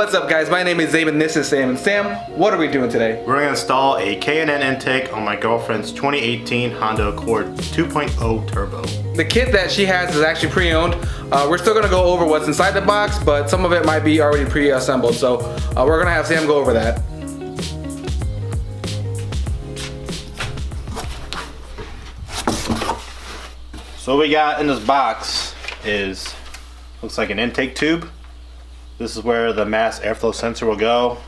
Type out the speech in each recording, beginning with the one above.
What's up guys, my name is Zabe and this is Sam. And Sam, what are we doing today? We're gonna install a K&N intake on my girlfriend's 2018 Honda Accord 2.0 Turbo. The kit that she has is actually pre-owned. We're still gonna go over what's inside the box, but some of it might be already pre-assembled. So we're gonna have Sam go over that. So what we got in this box is, looks like an intake tube. This is where the mass airflow sensor will go.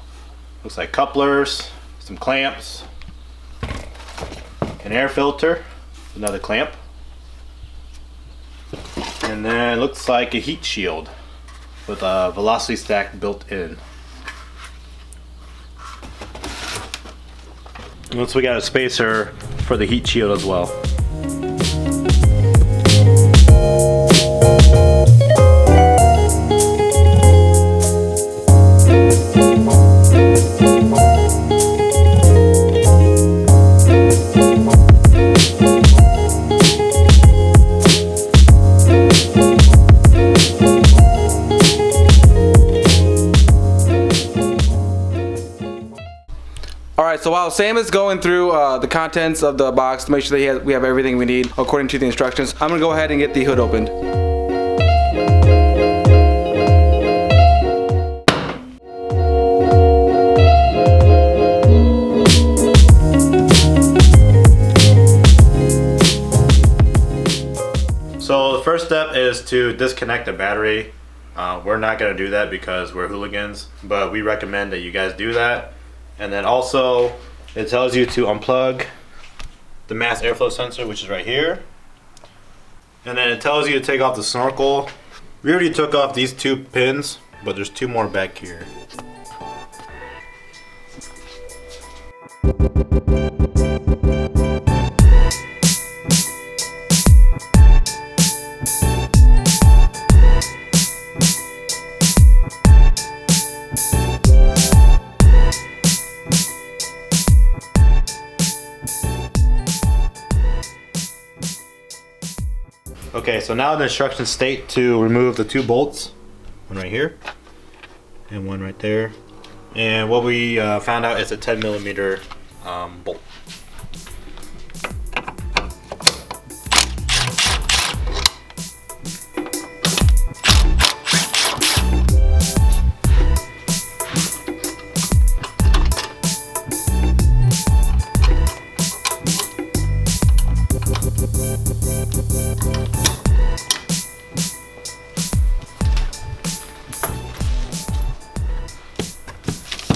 Looks like couplers, some clamps, an air filter, another clamp, and then it looks like a heat shield with a velocity stack built in. Once we got a spacer for the heat shield as well. Alright, so while Sam is going through the contents of the box to make sure that we have everything we need according to the instructions, I'm going to go ahead and get the hood opened. So the first step is to disconnect the battery. We're not going to do that because we're hooligans, but we recommend that you guys do that. And then also it tells you to unplug the mass airflow sensor, which is right here. And then it tells you to take off the snorkel. We already took off these two pins, but there's two more back here. Okay, so now the instructions state to remove the two bolts, one right here and one right there. And what we found out is a 10mm bolt.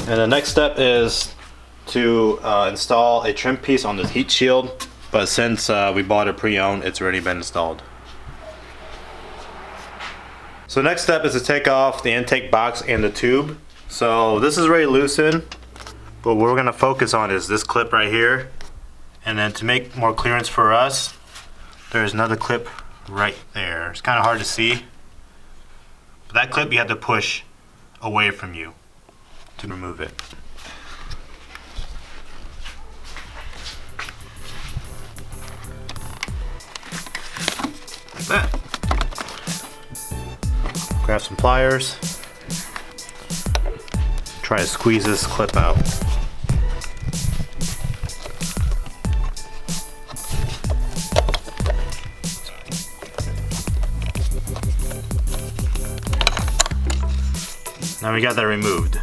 And the next step is to install a trim piece on the heat shield, but since we bought it pre-owned, it's already been installed. So next step is to take off the intake box and the tube. So this is already loosened, but what we're going to focus on is this clip right here. And then to make more clearance for us, there's another clip right there. It's kind of hard to see, but that clip you have to push away from you to remove it. Like that. Grab some pliers. Try to squeeze this clip out. Now we got that removed.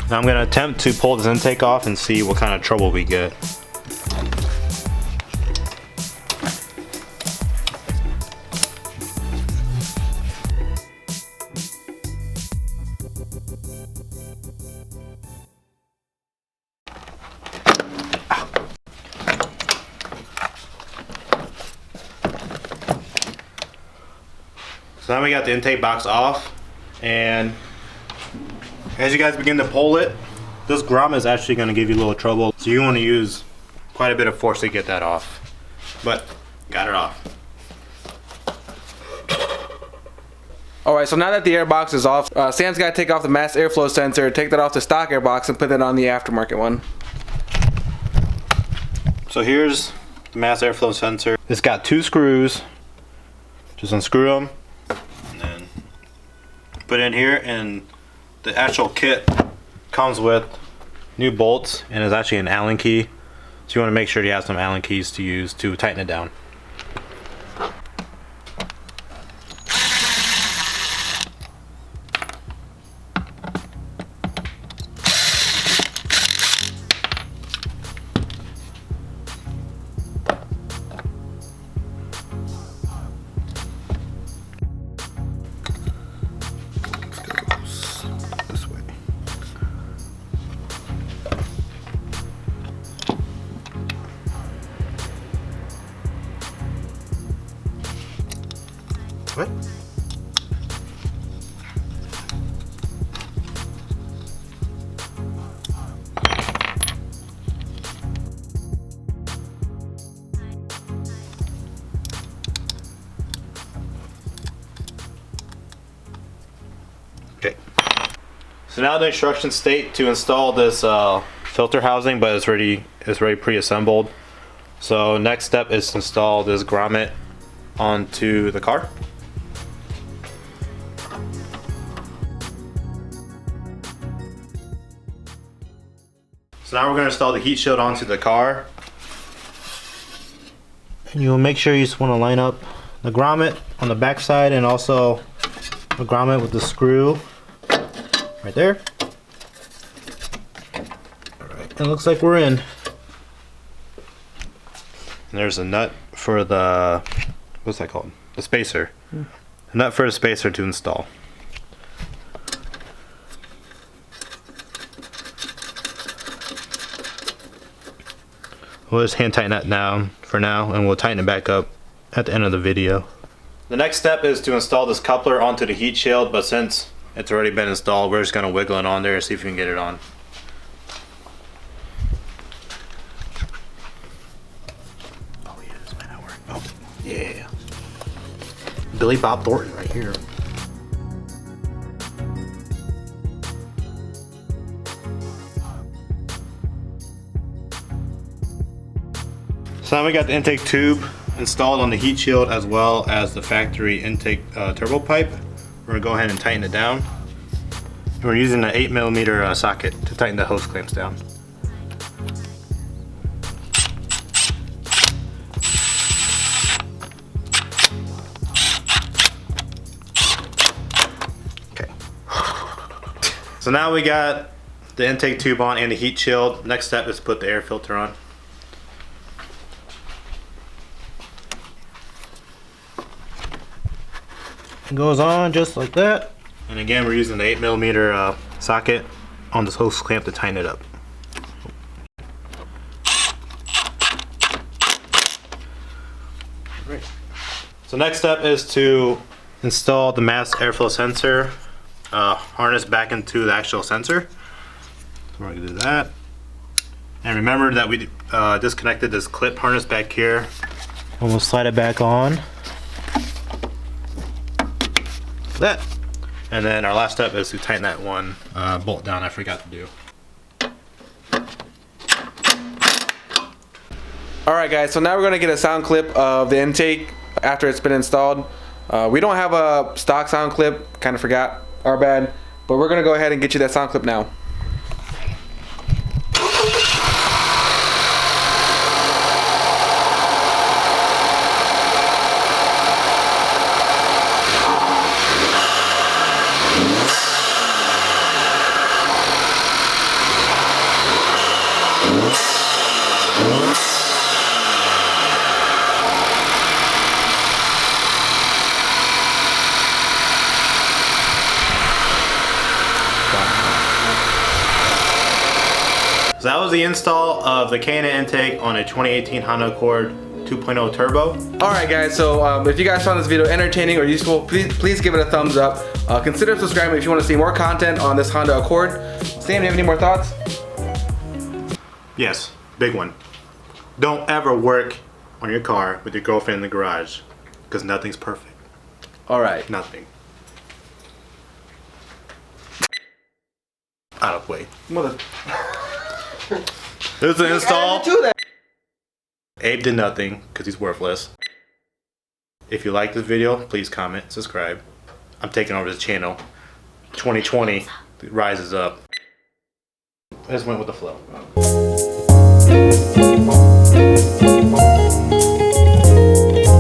Now I'm going to attempt to pull this intake off and see what kind of trouble we get. So now we got the intake box off, and as you guys begin to pull it, this grommet is actually going to give you a little trouble. So you want to use quite a bit of force to get that off. But got it off. Alright, so now that the air box is off, Sam's got to take off the mass airflow sensor, take that off the stock air box, and put that on the aftermarket one. So here's the mass airflow sensor. It's got two screws. Just unscrew them and then put in here, and the actual kit comes with new bolts and is actually an Allen key. So you want to make sure you have some Allen keys to use to tighten it down. What? Okay. So now the instructions state to install this filter housing, but it's already pre-assembled. So next step is to install this grommet onto the car. So now we're going to install the heat shield onto the car. And you'll make sure you just want to line up the grommet on the back side and also the grommet with the screw right there. Alright, it looks like we're in. And there's a nut for the, what's that called? The spacer. A nut for the spacer to install. We'll just hand tighten that down for now, and we'll tighten it back up at the end of the video. The next step is to install this coupler onto the heat shield, but since it's already been installed, we're just going to wiggle it on there and see if we can get it on. Oh yeah, this might not work. Oh, yeah. Billy Bob Thornton right here. So now we got the intake tube installed on the heat shield as well as the factory intake turbo pipe. We're gonna go ahead and tighten it down. And we're using an 8mm socket to tighten the hose clamps down. Okay. So now we got the intake tube on and the heat shield. Next step is to put the air filter on. It goes on just like that. And again, we're using the 8mm socket on this hose clamp to tighten it up. Right. So next step is to install the mass airflow sensor harness back into the actual sensor. So we're gonna do that. And remember that we disconnected this clip harness back here. And we'll slide it back on. That, and then our last step is to tighten that one bolt down I forgot to do. Alright guys, so now we're going to get a sound clip of the intake after it's been installed. We don't have a stock sound clip, kind of forgot, our bad, but we're going to go ahead and get you that sound clip now. So that was the install of the K&N intake on a 2018 Honda Accord 2.0 Turbo. Alright guys, so if you guys found this video entertaining or useful, please give it a thumbs up. Consider subscribing if you want to see more content on this Honda Accord. Sam, do you have any more thoughts? Yes, big one. Don't ever work on your car with your girlfriend in the garage, because nothing's perfect. Alright. Nothing. Out of way. Mother. There's an install. To that. Abe did nothing because he's worthless. If you like this video, please comment, subscribe. I'm taking over this channel. 2020 rises up. I just went with the flow.